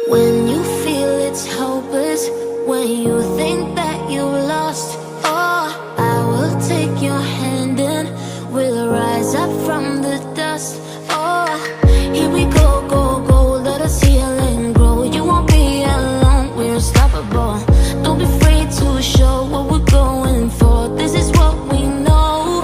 When you feel it's hopeless, when you think that you lost, oh, I will take your hand and we'll rise up from the dust. Oh, here we go, go, go, let us heal and grow. You won't be alone, we're unstoppable. Don't be afraid to show what we're going for. This is what we know.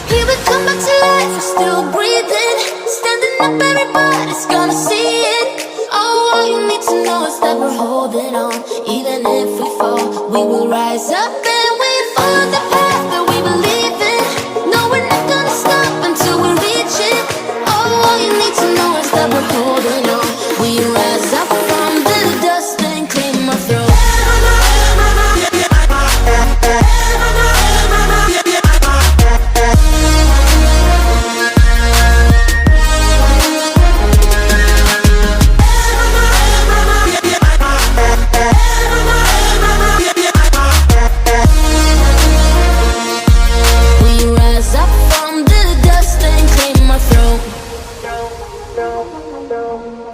Here we come back to life, we're still breathing. Standing up, everybody's gonna see it. Oh, all you need to know is that we're holding on. Even if we fall, we will rise up and we follow the path that we believe in. No, we're not gonna stop until we reach it. Oh, all you need to know is that we're holding on. We rise up from the dust and claim our throne.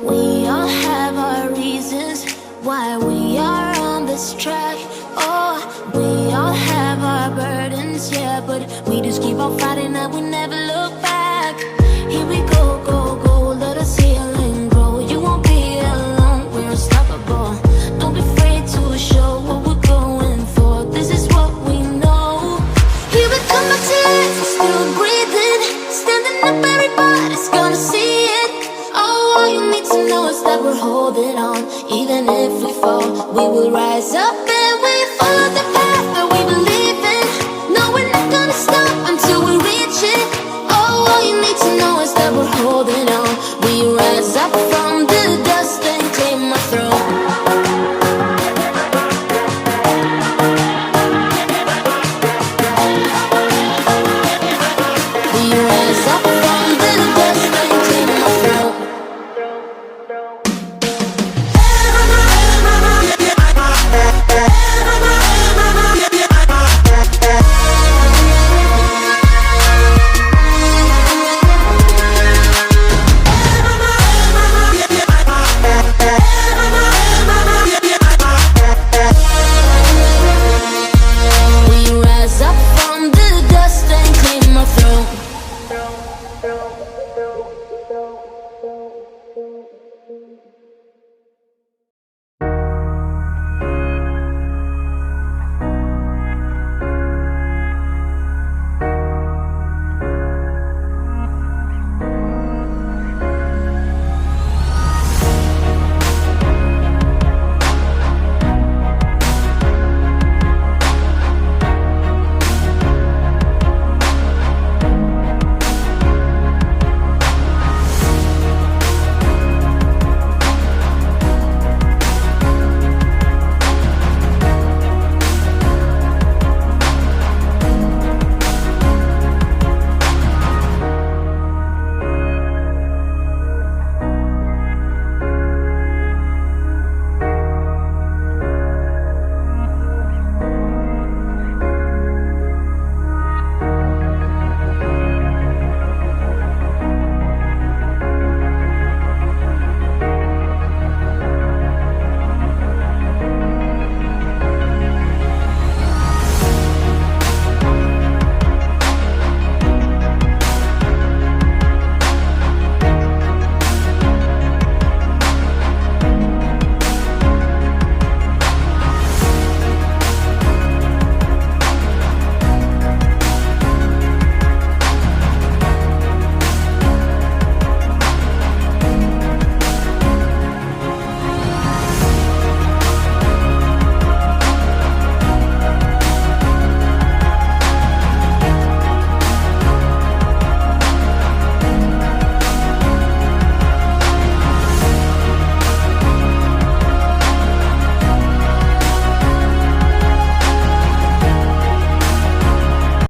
We all have our reasons why we are on this track. Oh, we all have our burdens, yeah, but we just keep on fighting and we never look back. Here we go, go, go, let us heal and grow. You won't be alone, we're unstoppable. Don't be afraid to show what we're going for. This is what we know. Here we come back to life, we're still breathing. Standing up, everybody's gonna see it. Oh, all you need to know is that we're holding on. Even if we fall, we will rise up and we follow the path that we believe in. No, we're not gonna stop until we reach it. Oh, all you need to know is that we're holding on. We rise up from